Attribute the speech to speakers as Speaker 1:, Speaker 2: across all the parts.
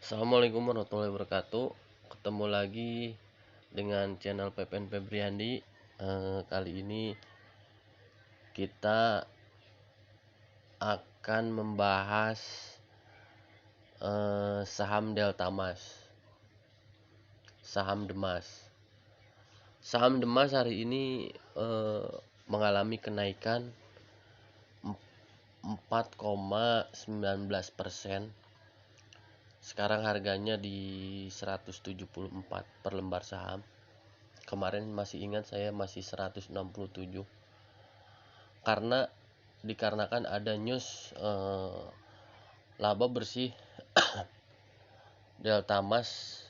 Speaker 1: Assalamualaikum warahmatullahi wabarakatuh. Ketemu lagi dengan channel PPN Febriandi. Kali ini kita akan membahas saham Deltamas, saham Demas. Saham Demas hari ini mengalami kenaikan 4,19%. Sekarang harganya di 174 per lembar saham. Kemarin masih ingat, saya masih 167. Dikarenakan ada news laba bersih Deltamas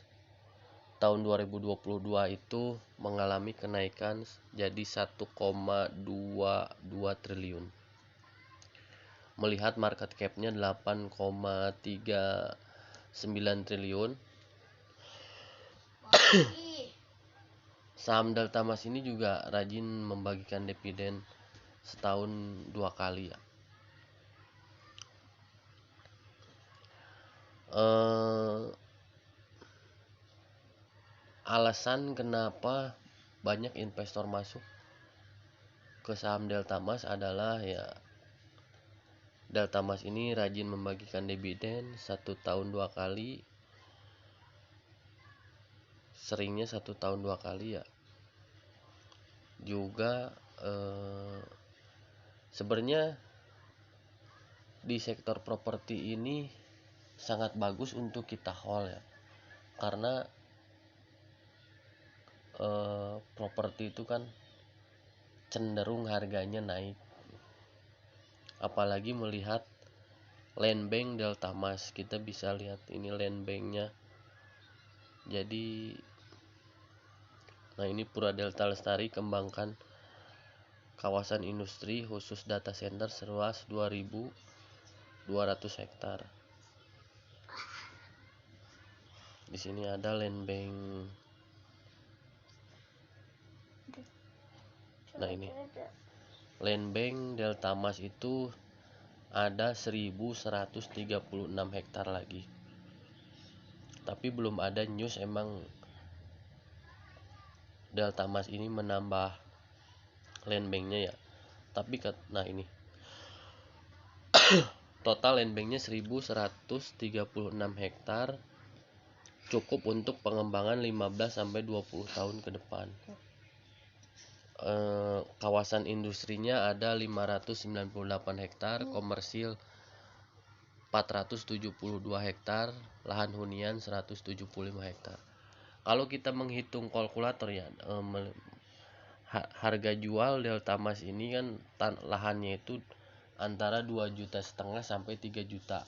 Speaker 1: tahun 2022 itu mengalami kenaikan jadi 1,22 triliun. Melihat market cap-nya 8,39 triliun. Saham Deltamas ini juga rajin membagikan dividen setahun 2 kali ya. Alasan kenapa banyak investor masuk ke saham Deltamas adalah ya, Deltamas ini rajin membagikan dividen 1 tahun 2 kali, seringnya 1 tahun 2 kali ya. Juga sebenarnya di sektor properti ini sangat bagus untuk kita hold ya, karena properti itu kan cenderung harganya naik, apalagi melihat land bank Deltamas. Kita bisa lihat ini land banknya. Jadi ini Pura Delta Lestari kembangkan kawasan industri khusus data center seluas 2.200 hektar. Di sini ada land bank. Nah, ini land bank Deltamas itu ada 1.136 hektar lagi. Tapi belum ada news emang Deltamas ini menambah land banknya ya. Tapi nah ini total land banknya 1.136 hektar, cukup untuk pengembangan 15-20 tahun ke depan. Kawasan industrinya ada 598 hektar, komersil 472 hektar, lahan hunian 175 hektar. Kalau kita menghitung kalkulator ya, harga jual Deltamas ini kan lahannya itu antara 2,5 juta sampai 3,5 juta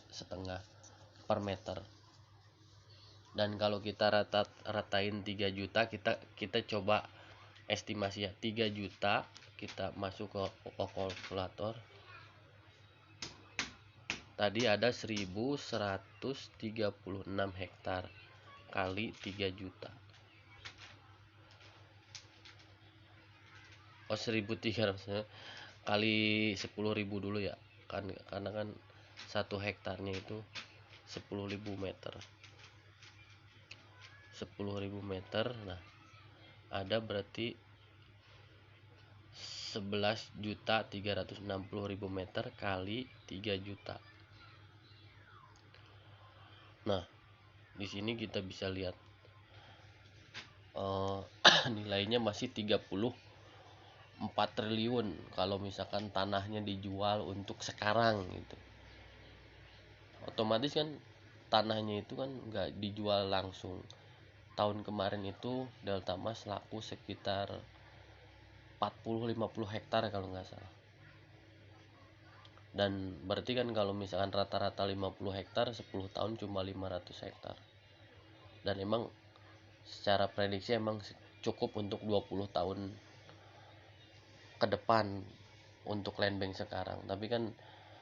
Speaker 1: per meter. Dan kalau kita ratain 3 juta, kita coba estimasi ya, 3 juta kita masuk ke kalkulator. Tadi ada 1.136 hektar kali 3 juta. 1.300 kali 10.000 dulu ya. Karena kan 1 hektarnya itu 10.000 meter. 10.000 meter. Nah, ada berarti 11.360.000 meter kali 3 juta. Nah, di sini kita bisa lihat nilainya masih 34 triliun kalau misalkan tanahnya dijual untuk sekarang gitu. Otomatis kan tanahnya itu kan nggak dijual langsung. Tahun kemarin itu Deltamas laku sekitar 40-50 hektar kalau nggak salah. Dan berarti kan kalau misalkan rata-rata 50 hektar, 10 tahun cuma 500 hektar. Dan emang secara prediksi emang cukup untuk 20 tahun ke depan untuk land bank sekarang. Tapi kan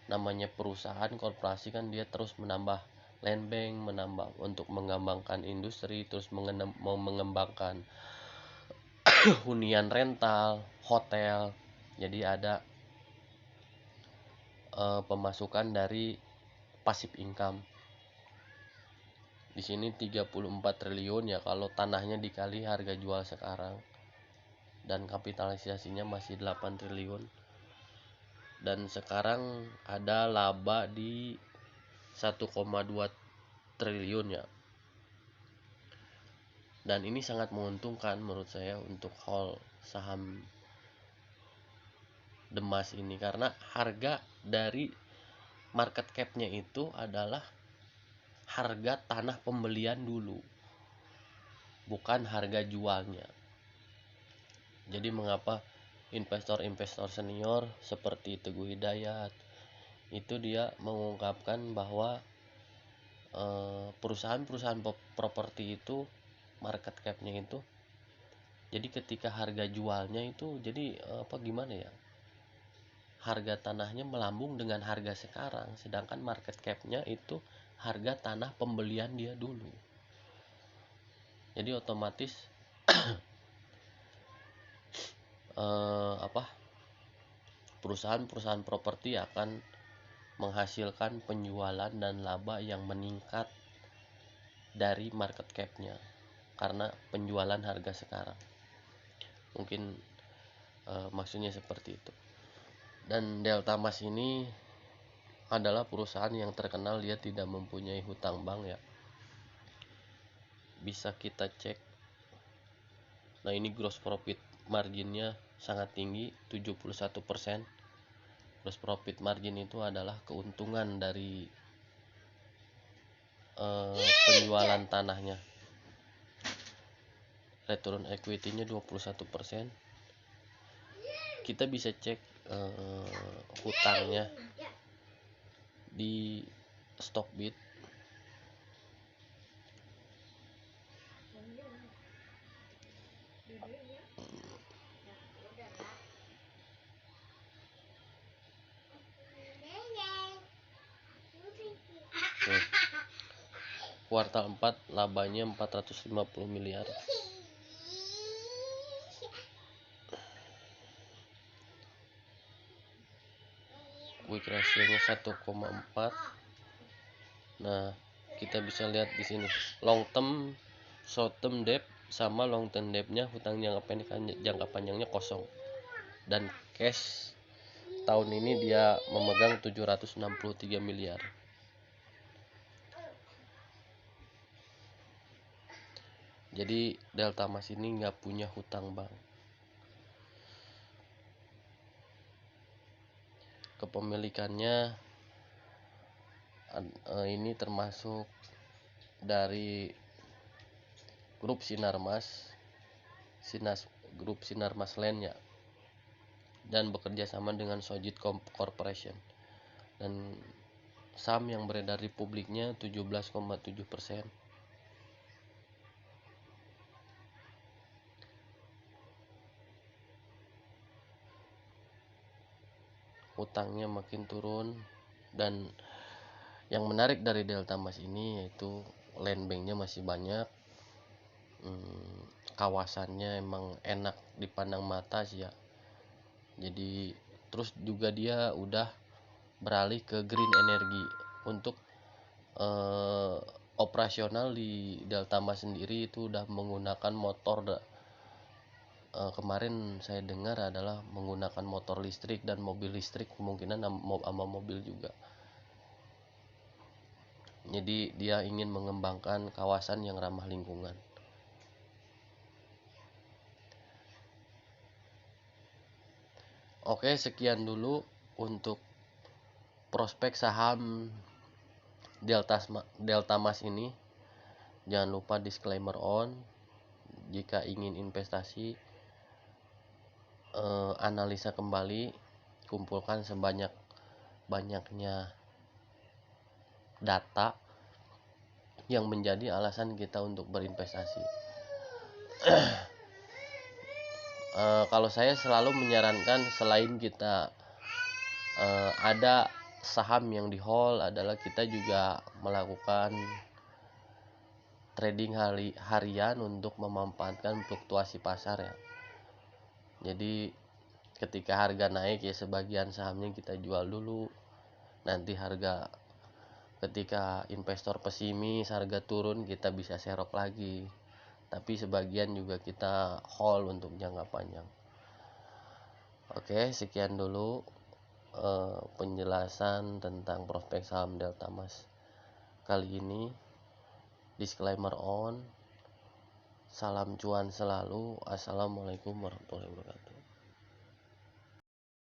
Speaker 1: namanya perusahaan korporasi kan dia terus menambah land bank, menambah untuk mengembangkan industri, terus mengembangkan hunian rental, hotel. Jadi ada pemasukan dari passive income. Di sini 34 triliun ya kalau tanahnya dikali harga jual sekarang, dan kapitalisasinya masih 8 triliun. Dan sekarang ada laba di 1,2 triliun ya. Dan ini sangat menguntungkan menurut saya untuk hold saham Demas ini, karena harga dari market cap-nya itu adalah harga tanah pembelian dulu, bukan harga jualnya. Jadi mengapa investor-investor senior seperti Teguh Hidayat itu dia mengungkapkan bahwa perusahaan-perusahaan properti itu market cap-nya itu, jadi ketika harga jualnya itu jadi gimana ya, harga tanahnya melambung dengan harga sekarang, sedangkan market cap-nya itu harga tanah pembelian dia dulu. Jadi otomatis perusahaan-perusahaan properti akan menghasilkan penjualan dan laba yang meningkat dari market cap-nya karena penjualan harga sekarang. Mungkin maksudnya seperti itu. Dan Delta Mas ini adalah perusahaan yang terkenal dia tidak mempunyai hutang bank ya. Bisa kita cek. Nah, ini gross profit marginnya sangat tinggi, 71%. Gross profit margin itu adalah keuntungan dari penjualan tanahnya. Return equity-nya 21%. Kita bisa cek hutangnya di Stockbit. Kuartal 4 labanya 450 miliar. Quick ratio-nya 1,4. Nah, kita bisa lihat di sini long term, short term debt sama long term debt-nya, hutang jangka pendek jangka panjangnya kosong. Dan cash tahun ini dia memegang 763 miliar. Jadi Delta Mas ini nggak punya hutang bank. Kepemilikannya ini termasuk dari grup Sinarmas, grup Sinarmas Land ya, dan bekerja sama dengan Sojit Corporation. Dan saham yang beredar di publiknya 17,7%. Hutangnya makin turun, dan yang menarik dari Delta Mas ini yaitu land banknya masih banyak. Kawasannya emang enak dipandang mata sih ya. Jadi terus juga dia udah beralih ke green energy. Untuk operasional di Delta Mas sendiri itu udah menggunakan motor. Kemarin saya dengar adalah menggunakan motor listrik dan mobil listrik, kemungkinan sama mobil juga. Jadi dia ingin mengembangkan kawasan yang ramah lingkungan. Oke, sekian dulu untuk prospek saham Delta Mas ini. Jangan lupa disclaimer on. Jika ingin investasi, analisa kembali, kumpulkan sebanyak-banyaknya data yang menjadi alasan kita untuk berinvestasi. Kalau saya selalu menyarankan, selain kita ada saham yang di hold, adalah kita juga melakukan trading harian untuk memanfaatkan fluktuasi pasar ya. Jadi ketika harga naik ya sebagian sahamnya kita jual dulu, nanti harga ketika investor pesimis harga turun kita bisa serok lagi, tapi sebagian juga kita hold untuk jangka panjang. Oke, sekian dulu penjelasan tentang prospek saham Delta Mas kali ini. Disclaimer on. Salam cuan selalu. Assalamualaikum warahmatullahi wabarakatuh.